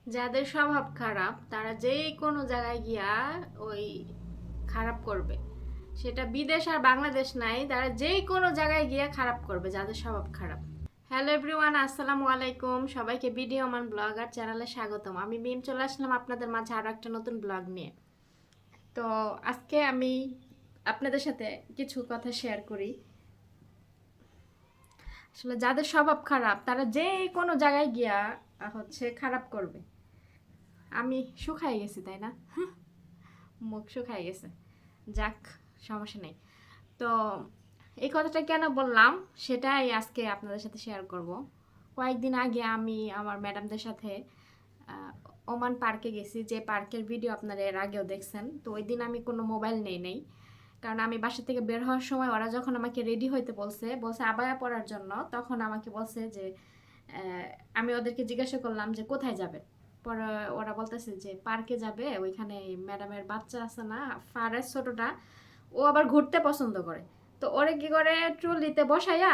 যাদের স্বভাব খারাপ তারা যেই কোনো জায়গায় গিয়া ওই খারাপ করবে। সেটা বিদেশ আর বাংলাদেশ নাই, তারা যেই কোনো জায়গায় গিয়ে খারাপ করবে যাদের স্বভাব খারাপ। হ্যালো এভরিওয়ান, আসসালামু আলাইকুম। সবাইকে ভিডিও মান ব্লগার চ্যানেলে স্বাগতম। আমি মিম চলে আসলাম আপনাদের মাঝে আরো একটা নতুন ব্লগ নিয়ে। তো আজকে আমি আপনাদের সাথে কিছু কথা শেয়ার করি। আসলে যাদের স্বভাব খারাপ তারা যে কোনো জায়গায় গিয়া খারাপ করবে। আমি শুকাই গেছি, তাই না? মুখ শুকাই গেছে। যাক, সমস্যা নেই। তো এই কথাটা কেন বললাম সেটাই আজকে আপনাদের সাথে শেয়ার করব। কয়েকদিন আগে আমি আমার ম্যাডামদের সাথে ওমান পার্কে গেছি, যে পার্কের ভিডিও আপনারা এর আগেও দেখছেন। তো ওই দিন আমি কোনো মোবাইল নেই, কারণ আমি বাসা থেকে বের হওয়ার সময় ওরা যখন আমাকে রেডি হইতে বলছে আবায়া পরার জন্য, তখন আমাকে বলছে যে আমি ওদেরকে জিজ্ঞাসা করলাম যে কোথায় যাবে। পরে ওরা বলতেছে যে পার্কে যাবে, ওইখানে ম্যাডামের বাচ্চা আছে না, ফারেস ছোটটা, ও আবার ঘুরতে পছন্দ করে। তো ওরে কি করে ট্রলিতে বসাইয়া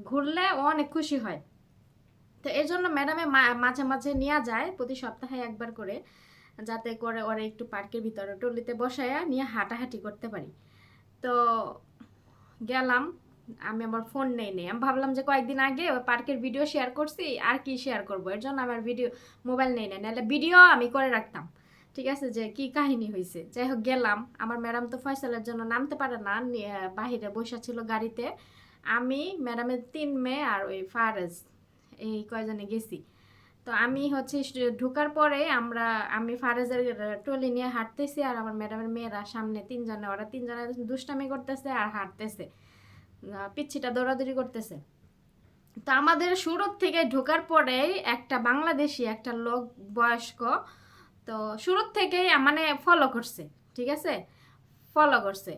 ঘুরলে ও অনেক খুশি হয়। তো এই জন্য ম্যাডামে মাঝে মাঝে নিয়ে যায় প্রতি সপ্তাহে একবার করে, যাতে করে ওরা একটু পার্কের ভিতরে ট্রলিতে বসাইয়া নিয়ে হাঁটাহাঁটি করতে পারি। তো গেলাম। আমি আমার ফোন নেই, আমি ভাবলাম যে কয়েকদিন আগে ওই পার্কের ভিডিও শেয়ার করছি, আর কি শেয়ার করবো, এর জন্য আমার মোবাইল নেই, নাহলে ভিডিও আমি করে রাখতাম। ঠিক আছে, যে কি কাহিনী হয়েছে। যাই হোক, গেলাম। আমার ম্যাডাম তো ফয়সালের জন্য নামতে পারে না, বাহিরে বসা ছিল গাড়িতে। আমি, ম্যাডামের 3 মেয়ে আর ওই ফারেজ, এই কয়জনে গেছি। তো আমি ঢুকার পরে আমি ফারেজের ট্রলি নিয়ে হাঁটতেছি, আর আমার ম্যাডামের মেয়েরা সামনে 3 জনে, ওরা 3 জনে দুষ্টামি করতেছে আর হাঁটতেছে, পিচ্ছিটা দৌড়াদৌড়ি করতেছে। তো আমাদের শুরুর থেকে ঢোকার পরেই একটা বাংলাদেশি একটা লোক, বয়স্ক, তো শুরুর থেকেই মানে ফলো করছে। ঠিক আছে, ফলো করছে।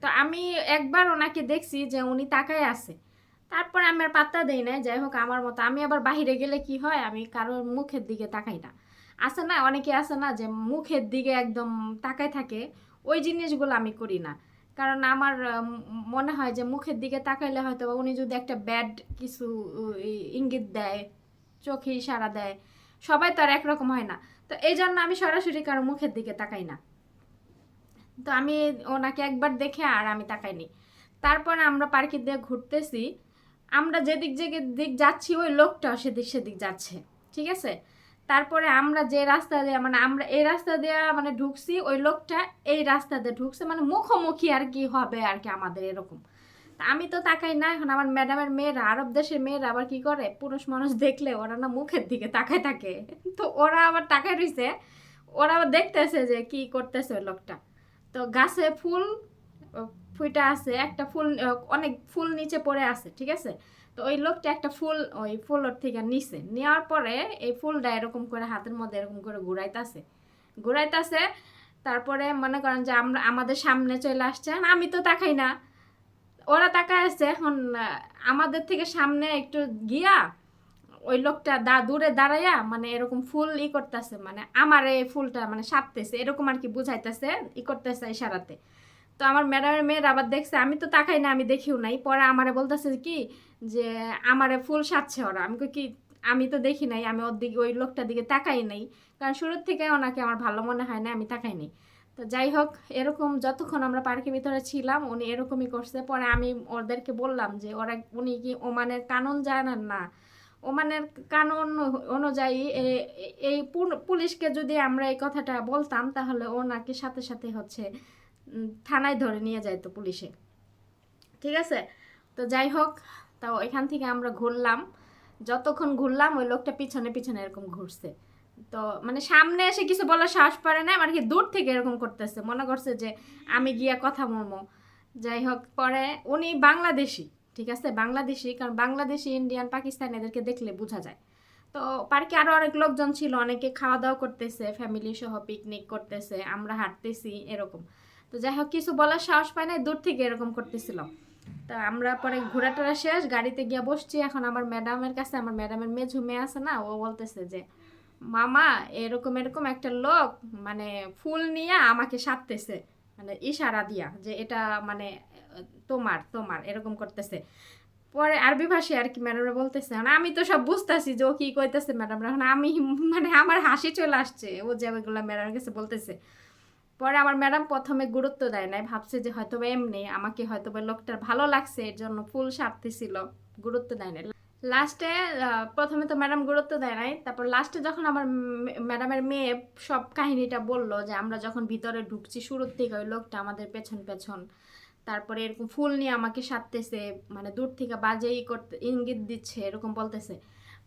তো আমি একবার ওনাকে দেখছি যে উনি তাকায় আছে, তারপরে আমি আর পাত্তা দেই না। যাই হোক, আমার মতো আমি আবার বাহিরে গেলে কি হয়, আমি কারোর মুখের দিকে তাকাই না। আছে না, অনেকে আছে না যে মুখের দিকে একদম তাকায় থাকে, ওই জিনিসগুলো আমি করি না। কারণ আমার মনে হয় যে মুখের দিকে তাকাইলে হয়তো উনি যদি একটা ব্যাড কিছু ইঙ্গিত দেয়, চোখে ইশারা দেয়, সবাই তো আর একরকম হয় না। তো এই জন্য আমি সরাসরি কারো মুখের দিকে তাকাই না। তো আমি ওনাকে একবার দেখে আর আমি তাকাইনি। তারপর আমরা পার্কের দিয়ে ঘুরতেছি, আমরা যেদিক দিক যাচ্ছি ওই লোকটাও সেদিক সেদিক যাচ্ছে। ঠিক আছে, তারপরে আমরা যে রাস্তা দিয়ে মানে আমরা এই রাস্তা দিয়ে মানে ঢুকছি, ওই লোকটা এই রাস্তা দিয়ে ঢুকছে, মানে মুখোমুখি আর কি হবে আর কি আমাদের এরকম। তা আমি তো তাকাই না। এখন আমার ম্যাডামের মেয়েরা, আরব দেশের মেয়েরা আবার কি করে, পুরুষ মানুষ দেখলে ওরা না মুখের দিকে তাকায় থাকে। তো ওরা আবার তাকায় রইছে, ওরা আবার দেখতেছে যে কি করতেছে ওই লোকটা। তো গাছে ফুল ফুইটা আছে, একটা ফুল অনেক ফুল নিচে পড়ে আছে। ঠিক আছে, তো ওই লোকটা একটা ফুল ওই ফুলের থেকে নিছে, নেওয়ার পরে এই ফুলটা এরকম করে হাতের মধ্যে এরকম করে ঘুরাইতাছে ঘুরাইতাছে। তারপরে মনে করেন যে আমরা আমাদের সামনে চলে আসছে, আমি তো তাকাই না, ওরা তাকায় আছে। এখন আমাদের থেকে সামনে একটু গিয়া ওই লোকটা দূরে দাঁড়াইয়া মানে এরকম ফুল করতেছে, মানে আমার এই ফুলটা মানে সাপতেছে এরকম আর কি, বুঝাইতেছে করতেছে ইশারাতে। তো আমার ম্যাডামের মেয়ের আবার দেখছে, আমি তো তাকাই না, আমি দেখিও নাই। পরে আমারে বলতেছে কি যে আমারে ফুল সাজছে ওরা। আমি কি, আমি তো দেখি নাই, আমি ওর দিকে ওই লোকটার দিকে তাকাই নাই, কারণ শুরুর থেকে ওনাকে আমার ভালো মনে হয় না, আমি তাকাই নাই। তো যাই হোক, এরকম যতক্ষণ আমরা পার্কের ভিতরে ছিলাম উনি এরকমই করছে। পরে আমি ওদেরকে বললাম যে উনি কি ওমানের কানুন জানেন না? ওমানের কানুন অনুযায়ী এই পুলিশকে যদি আমরা এই কথাটা বলতাম, তাহলে ওনাকে সাথে সাথে থানায় ধরে নিয়ে যায় তো পুলিশে। ঠিক আছে, তো যাই হোক, তাও এখান থেকে আমরা ঘুরলাম। যতক্ষণ ঘুরলাম ওই লোকটা পিছনে পিছনে এরকম ঘুরছে। তো মানে সামনে এসে কিছু বলার সাহস পারে না, মানে কি দূর থেকে এরকম করতেছে, মনে করছে যে আমি গিয়া কথা বলবো। যাই হোক, পরে উনি বাংলাদেশি। ঠিক আছে, বাংলাদেশি, কারণ বাংলাদেশি, ইন্ডিয়ান, পাকিস্তানি এদেরকে দেখলে বোঝা যায়। তো পার্কে আরো অনেক লোকজন ছিল, অনেকে খাওয়া দাওয়া করতেছে, ফ্যামিলি সহ পিকনিক করতেছে, আমরা হাঁটতেছি এরকম। তো যাই হোক, কিছু বলার সাহস পায় না, দূর থেকে এরকম করতেছিল। তা আমরা পরে ঘোরাটোরা শেষ, গাড়িতে গিয়ে বসছি। এখন আমার ম্যাডামের কাছে আমার ম্যাডামের মেঝু মেয়ে আছে না, ও বলতেছে যে মামা, এরকম এরকম একটা লোক মানে ফুল নিয়ে আমাকে সাধতেছে, মানে ইশারা দিয়া যে এটা মানে তোমার তোমার এরকম করতেছে। পরে আরবি ভাষায় আর কি ম্যাডামরা বলতেছে, মানে আমি তো সব বুঝতেছি যে ও কি কইতেছে ম্যাডামরা, এখন আমি মানে আমার হাসি চলে আসছে ও যে ওইগুলো ম্যাডামের কাছে বলতেছে। পরে আমার ম্যাডাম প্রথমে গুরুত্ব দেয় নাই, ভাবছে যে হয়তো বা এমনি আমাকে হয়তো বা লোকটার ভালো লাগছে এর জন্য ফুল সারতেছিল, গুরুত্ব দেয় নাই লাস্টে। প্রথমে তো ম্যাডাম গুরুত্ব দেয় নাই, তারপর লাস্টে যখন আমার ম্যাডামের মেয়ে সব কাহিনীটা বলল যে আমরা যখন ভিতরে ঢুকছি শুরুর থেকে ওই লোকটা আমাদের পেছন পেছন, তারপরে এরকম ফুল নিয়ে আমাকে সারতেছে, মানে দূর থেকে বাজে করতে ইঙ্গিত দিচ্ছে এরকম বলতেছে।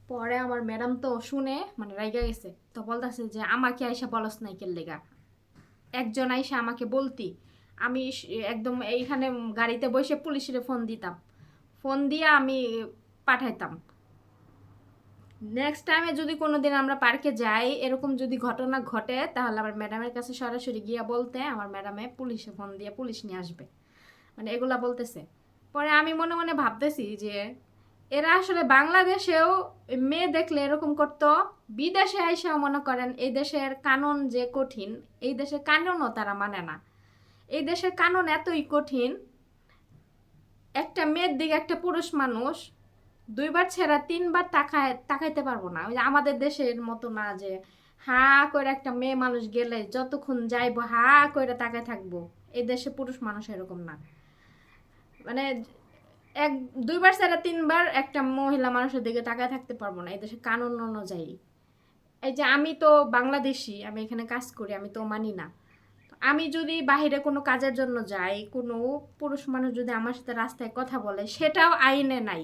পরে আমার ম্যাডাম তো শুনে মানে রাইগা গেছে, তো বলতেছে যে আমাকে আইসা বলস নাই কেন লেগা, একজন আইসা আমাকে বলতি আমি একদম এইখানে গাড়িতে বসে পুলিশের ফোন দিতাম, ফোন দিয়ে আমি পাঠাইতাম। নেক্সট টাইমে যদি কোনো দিন আমরা পার্কে যাই এরকম যদি ঘটনা ঘটে তাহলে আমার ম্যাডামের কাছে সরাসরি গিয়া বলতে আমার ম্যাডামে পুলিশে ফোন দিয়ে পুলিশ নিয়ে আসবে, মানে এগুলা বলতেছে। পরে আমি মনে মনে ভাবতেছি যে এরা আসলে বাংলাদেশেও মেয়ে দেখলে এরকম করতো, বিদেশে আইসাও মনে করেন এই দেশের কানুন যে কঠিন, এই দেশের কানুনও তারা মানে না। এই দেশের কানুন এতই কঠিন, একটা মেয়ের দিকে একটা পুরুষ মানুষ দুইবার ছেড়া তিনবার তাকাইতে পারবো না। ওই যে আমাদের দেশের মতো না যে হা করে একটা মেয়ে মানুষ গেলে যতক্ষণ যাইবো হা করে তাকায় থাকবো, এই দেশে পুরুষ মানুষ এরকম না। মানে এক দুইবার ছাড়া তিনবার একটা মহিলা মানুষের দিকে তাকায় থাকতে পারবো না এই দেশে কানুন অনুযায়ী। এই যে আমি তো বাংলাদেশি, আমি এখানে কাজ করি, আমি তো মানি না। আমি যদি বাহিরে কোনো কাজের জন্য যাই, কোনো পুরুষ মানুষ যদি আমার সাথে রাস্তায় কথা বলে সেটাও আইনে নাই,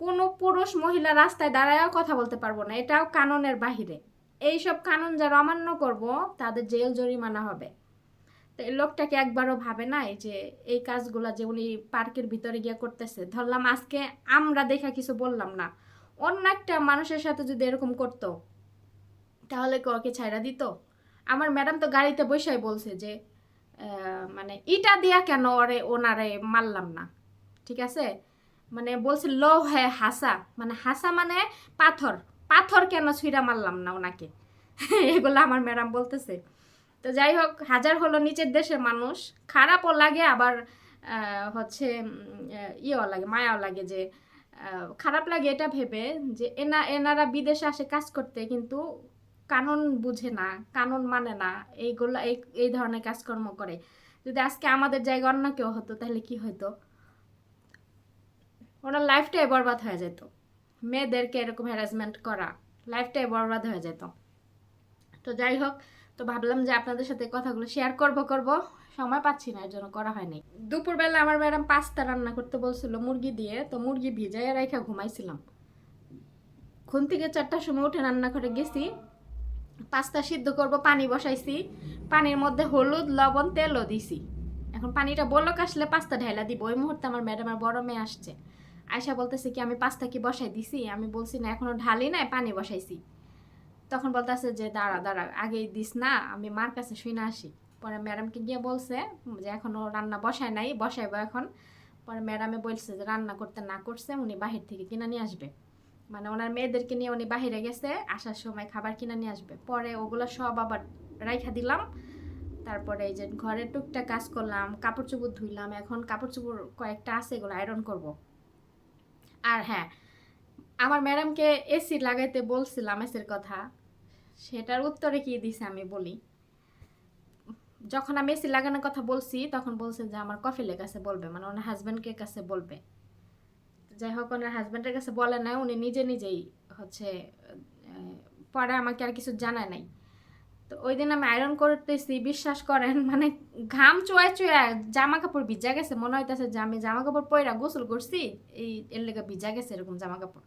কোনো পুরুষ মহিলা রাস্তায় দাঁড়ায়ও কথা বলতে পারবো না, এটাও কানুনের বাহিরে। এইসব কানুন যারা অমান্য করব তাদের জেল জরিমানা হবে। তো এই লোকটাকে একবারও ভাবে নাই যে এই কাজগুলো যে উনি পার্কের ভিতরে গিয়ে করতেছে, ধরলাম আজকে আমরা দেখা কিছু বললাম না, অন্য একটা মানুষের সাথে যদি এরকম করতো তাহলে ওকে ছাইড়া দিত? আমার ম্যাডাম তো গাড়িতে বসেই বলছে যে মানে ইটা দিয়া কেন ওরে ওনারে মারলাম না, ঠিক আছে, মানে বলছে লো হ্যাঁ হাসা, মানে হাসা মানে পাথর, পাথর কেন ছুঁড়া মারলাম না ওনাকে এগুলো আমার ম্যাডাম বলতেছে। তো যাই হোক, হাজার হলো নিচের দেশের মানুষ, খারাপও লাগে আবার হচ্ছে ইয়েও লাগে, মায়াও লাগে যে খারাপ লাগে এটা ভেবে যে এনারা বিদেশে আসে কাজ করতে কিন্তু কানুন বুঝে না, কানুন মানে না, এইগুলো এই ধরনের কাজকর্ম করে। যদি আজকে আমাদের জায়গায় অন্য কেউ হতো তাহলে কি হতো, ওনার লাইফটাই বরবাদ হয়ে যেত। মেয়েদেরকে এরকম হ্যারাসমেন্ট করা লাইফটাই বরবাদ হয়ে যেত। তো যাই হোক, তো ভাবলাম যে আপনাদের সাথে কথাগুলো শেয়ার করব, সময় পাচ্ছি না এর জন্য করা হয়নি। দুপুরবেলা আমার ম্যাডাম পাস্তা রান্না করতে বলছিল মুরগি দিয়ে, তো মুরগি ভিজাইয়া রেখে ঘুমাইছিলাম। ঘুম থেকে 4টার সময় উঠে রান্নাঘরে গেছি, পাস্তা সিদ্ধ করব, পানি বসাইছি, পানির মধ্যে হলুদ লবণ তেলও দিছি। এখন পানিটা বলক আসলে পাস্তা ঢাইলা দিব। ওই মুহূর্তে আমার ম্যাডামের বড় মেয়ে আসছে, আয়সা বলতেছে কি আমি পাস্তা কি বসাই দিছি, আমি বলছি না এখনো ঢালি নাই, পানি বসাইছি। তখন বলতেছে যে দাঁড়া দাঁড়া আগেই দিস না, আমি মার কাছে শুই না আসি। পরে ম্যাডামকে গিয়ে বলছে যে এখনো রান্না বসায় নাই, বসাইবো এখন। পরে ম্যাডামে বলছে যে রান্না করতে না করছে উনি বাহির থেকে কিনে নিয়ে আসবে, মানে ওনার মেয়েদেরকে নিয়ে উনি বাহিরে গেছে, আসার সময় খাবার কিনে নিয়ে আসবে। পরে ওগুলো সব আবার রাইখা দিলাম। তারপরে এই যে ঘরে টুকটাক কাজ করলাম, কাপড় চোপড় ধুইলাম, এখন কাপড় চোপড় কয়েকটা আছে এগুলো আয়রন করব। আর হ্যাঁ, আমার ম্যাডামকে এসি লাগাইতে বলছিলাম, এসির কথা, সেটার উত্তরে কি দিছে আমি বলি। যখন আমি এসি লাগানোর কথা বলছি তখন বলছে যে আমার কফিলের কাছে বলবে, মানে ওনার হাজব্যান্ডকে কাছে বলবে। যাই হোক, ওনার হাজব্যান্ডের কাছে বলে না, উনি নিজে নিজেই হচ্ছে পরে আমাকে আর কিছু জানায় নাই। তো ওই দিন আমি আয়রন করতেছি, বিশ্বাস করেন মানে ঘাম চুয়ায় চুয়ায় জামা কাপড় ভিজা গেছে, মনে হইতেছে যে আমি জামা কাপড় পরে গোসল করছি, এই এর লেগে ভিজা গেছে এরকম জামা কাপড়,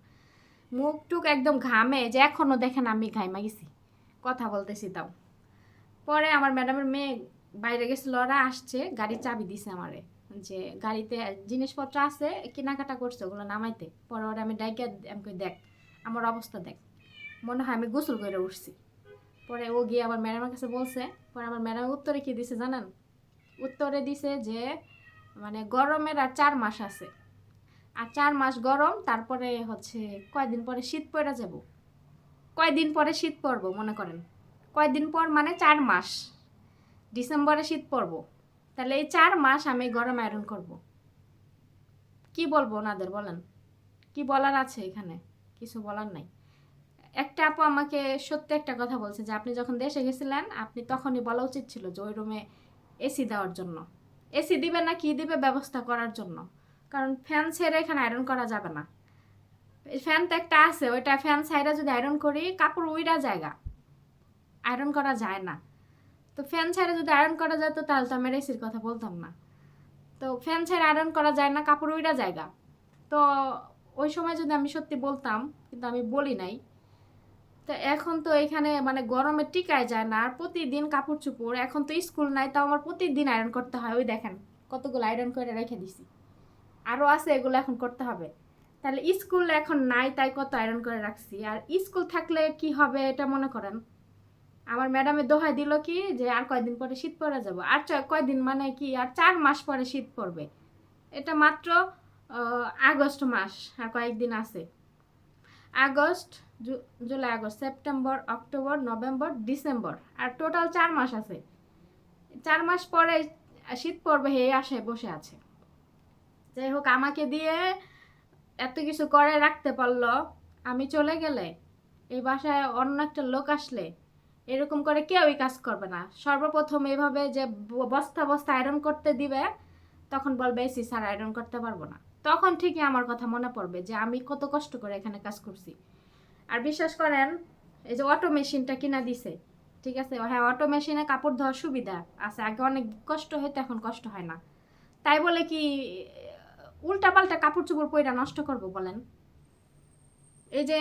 মুখ টুক একদম ঘামে, যে এখনো দেখেন আমি ঘাইমা গেছি কথা বলতেছি তাও। পরে আমার ম্যাডামের মেয়ে বাইরে গেছিল, ওরা আসছে, গাড়ির চাবি দিছে আমারে, যে গাড়িতে জিনিসপত্র আছে কেনাকাটা করছে ওগুলো নামাইতে। পরে ওরা আমি ডাইকা আমি দেখ আমার অবস্থা দেখ, মনে হয় আমি গোসল করে উঠছি। পরে ও গিয়ে আবার ম্যাডামের কাছে বলছে। পরে আমার ম্যাডাম উত্তরে কি দিছে জানেন? উত্তরে দিছে যে মানে গরমের আর 4 মাস আছে, আর 4 মাস গরম, তারপরে হচ্ছে কয়দিন পরে শীত পড়ে যাব, কয়দিন পরে শীত পড়বো মনে করেন, কয়দিন পর মানে 4 মাস, ডিসেম্বরে শীত পড়বো, তাহলে এই 4 মাস আমি গরম আয়রন করব। কি বলবো ওনাদের বলেন, কি বলার আছে এখানে? কিছু বলার নাই। একটা আপু আমাকে সত্যি একটা কথা বলছে যে আপনি যখন দেশে গেছিলেন আপনি তখনই বলা উচিত ছিল যে ওই রুমে এসি দেওয়ার জন্য। এসি দিবে না কি দিবে ব্যবস্থা করার জন্য, কারণ ফ্যান ছেড়ে এখানে আয়রন করা যাবে না। ফ্যান তো একটা আছে, ওইটা ফ্যান ছাইরা যদি আয়রন করি কাপড় উইরা জায়গা, আয়রন করা যায় না। তো ফ্যান ছাইরা যদি আয়রন করা যেত তাহলে তো আমি এসির কথা বলতাম না। তো ফ্যান ছাইরা আয়রন করা যায় না, কাপড় উইরা জায়গা। তো ওই সময় যদি আমি সত্যি বলতাম, কিন্তু আমি বলি নাই। তো এখন তো এখানে মানে গরমে টিকায় যায় না, আর প্রতিদিন কাপড় চোপড়, এখন তো স্কুল নাই তাও আমার প্রতিদিন আয়রন করতে হয়। ওই দেখেন কতগুলো আয়রন করে রেখে দিছি, আরও আছে এগুলো এখন করতে হবে। তাহলে স্কুল এখন নাই তাই কত আয়রন করে রাখছি, আর স্কুল থাকলে কি হবে এটা মনে করেন। আমার ম্যাডামের দোহাই দিল কি যে আর কয়দিন পরে শীত পড়ে যাব, আর কয়দিন মানে কি আর 4 মাস পরে শীত পড়বে। এটা মাত্র আগস্ট মাস, আর কয়েকদিন আছে। August, July, August, September, October, November, December, আর টোটাল 4 মাস আছে। 4 মাস পরে শীত পড়বে হে আসে বসে আছে। যাই হোক, আমাকে দিয়ে এত কিছু করে রাখতে পারলো। আমি চলে গেলে এই বাসায় অন্য একটা লোক আসলে এরকম করে কেউই কাজ করবে না। সর্বপ্রথম এইভাবে যে বস্তা বস্তা আয়রন করতে দিবে, তখন বলবে এসি স্যার আয়রন করতে পারবো না। তখন ঠিকই আমার কথা মনে পড়বে যে আমি কত কষ্ট করে এখানে কাজ করছি। আর বিশ্বাস করেন, এই যে অটো মেশিনটা কিনা দিছে, ঠিক আছে, হ্যাঁ অটো মেশিনে কাপড় ধোয়ার সুবিধা আছে, আগে অনেক কষ্ট হইতো এখন কষ্ট হয় না। তাই বলে কি উল্টা পাল্টা কাপড় চোপড় পইরা নষ্ট করবো বলেন? এই যে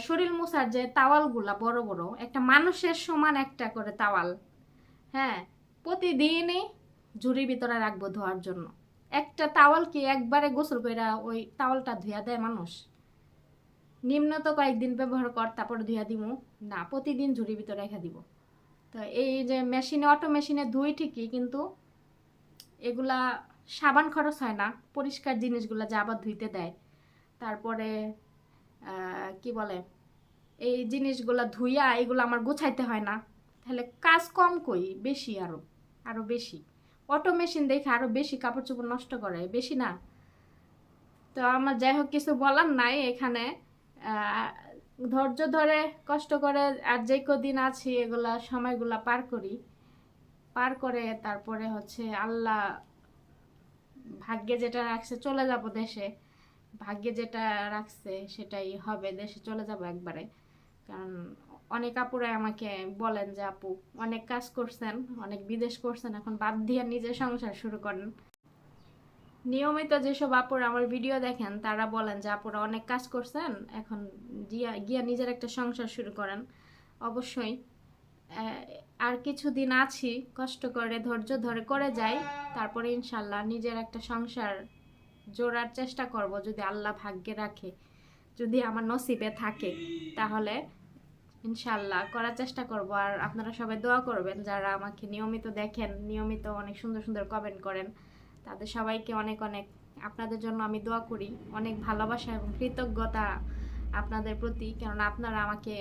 শরীর মোছার যে তাওয়ালগুলা বড় বড়, একটা মানুষের সমান একটা করে তাওয়াল, হ্যাঁ, প্রতিদিনই ঝুড়ির ভিতরে রাখবো ধোয়ার জন্য। একটা তাওয়াল কি একবারে গোসল কইরা ওই তাওয়ালটা ধুয়া দেয় মানুষ? নিম্নত কয়েকদিন ব্যবহার কর তারপর ধুয়া দিব না, প্রতিদিন ঝুড়ির ভিতরে রেখে দিব। তো এই যে মেশিনে, অটো মেশিনে ধুই ঠিকই, কিন্তু এগুলা সাবান খরচ হয় না, পরিষ্কার জিনিসগুলা যা আবার ধুইতে দেয়। তারপরে কি বলে, এই জিনিসগুলা ধুইয়া এগুলো আমার গুছাইতে হয় না। তাহলে কাজ কম কই, বেশি আরো আরো বেশি। অটো মেশিন দেখে আরো বেশি কাপড় চোপড় নষ্ট করে, বেশি না? তো আমার যাই হোক কিছু বলার নাই এখানে। ধৈর্য ধরে কষ্ট করে আর যে কদিন আছি এগুলা সময়গুলা পার করি, পার করে তারপরে হচ্ছে আল্লাহ ভাগ্যে যেটা রাখছে চলে যাব দেশে। ভাগ্যে যেটা রাখছে সেটাই হবে, দেশে চলে যাব একবারে। কারণ অনেক আপুরা আমাকে বলেন যে আপু অনেক কাজ করছেন, অনেক বিদেশ করছেন, এখন বাদ দিয়ে নিজের সংসার শুরু করেন। নিয়মিত যেসব আপুরা আমার ভিডিও দেখেন তারা বলেন যে আপুরা অনেক কাজ করছেন, এখন গিয়া নিজের একটা সংসার শুরু করেন। অবশ্যই আর কিছুদিন আছি, কষ্ট করে ধৈর্য ধরে করে যাই, তারপরে ইনশাল্লাহ নিজের একটা সংসার জোড়ার চেষ্টা করব, যদি আল্লাহ ভাগ্যে রাখে, যদি আমার নসিবে থাকে, তাহলে ইনশাল্লাহ করার চেষ্টা করব। আর আপনারা সবাই দোয়া করবেন, যারা আমাকে নিয়মিত দেখেন, নিয়মিত অনেক সুন্দর সুন্দর কমেন্ট করেন, তাদের সবাইকে অনেক অনেক আপনাদের জন্য আমি দোয়া করি। অনেক ভালোবাসা এবং কৃতজ্ঞতা আপনাদের প্রতি, কারণ আপনারা আমাকে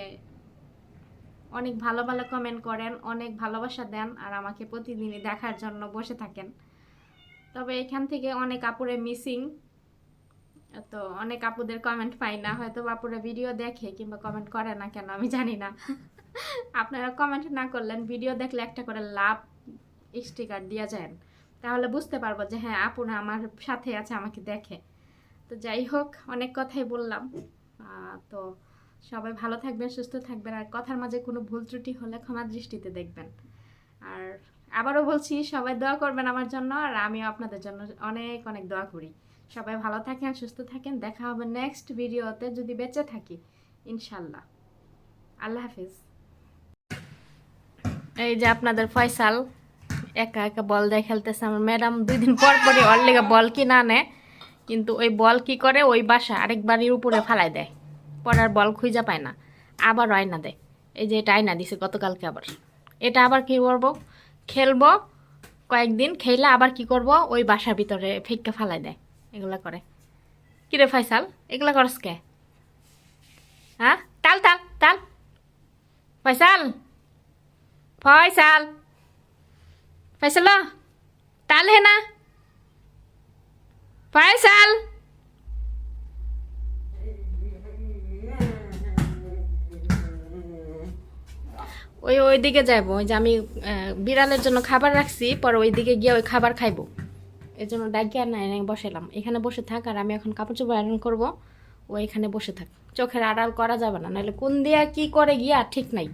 অনেক ভালো ভালো কমেন্ট করেন, অনেক ভালোবাসা দেন, আর আমাকে প্রতিদিনই দেখার জন্য বসে থাকেন। তবে এখান থেকে অনেক আপুরে মিসিং, তো অনেক আপুদের কমেন্ট পাই না, হয়তো আপুরা ভিডিও দেখে কিংবা কমেন্ট করে না কেন আমি জানি না। আপনারা কমেন্ট না করলেন, ভিডিও দেখলে একটা করে লাভ স্টিকার দিয়ে যান, তাহলে বুঝতে পারবো যে হ্যাঁ আপুরা আমার সাথে আছে, আমাকে দেখে। তো যাই হোক, অনেক কথাই বললাম। তো সবাই ভালো থাকবেন, সুস্থ থাকবেন, আর কথার মাঝে কোনো ভুল ত্রুটি হলে ক্ষমা দৃষ্টিতে দেখবেন। আর আবারও বলছি, সবাই দোয়া করবেন আমার জন্য, আর আমিও আপনাদের জন্য অনেক অনেক দোয়া করি। সবাই ভালো থাকেন, সুস্থ থাকেন, দেখা হবে নেক্সট ভিডিওতে যদি বেঁচে থাকি ইনশাল্লাহ। আল্লাহ হাফিজ। এই যে আপনাদের ফয়সাল একা একা বল দিয়ে খেলতেছে। আমার ম্যাডাম 2 দিন পর পরই ওর লেগে বল কিনা আনে, কিন্তু ওই বল কি করে ওই বাসা আরেক বাড়ির উপরে ফালাই দেয়, পরার বল খুঁজা পায় না, আবার আয়না দেয়। এই যে এটা আয়না দিছে গতকালকে, আবার এটা আবার কি করবো, খেলবো কয়েকদিন, খেলে আবার কি করব ওই বাসার ভিতরে ফেঁকে ফালাই দেয়। এগুলা করে কিরে ফয়সাল, এগুলা করস কে? হ্যাঁ, তাল তাল তাল, ফয়সাল ফয়সাল ফয়সাল, তাল হে না ফয়সাল। ওই দিকে যাইবো, ওই যে আমি বিড়ালের জন্য খাবার রাখছি, পরে ওই দিকে গিয়ে ওই খাবার খাইবো। এই জন্য ডাকিয়ে আর নাই বসালাম, এখানে বসে থাক, আর আমি এখন কাপড় চোপড় আয়রন করবো। ও এখানে বসে থাক, চোখের আড়াল করা যাবে না, নাহলে কোন দিয়া কি করে গিয়া ঠিক নাই।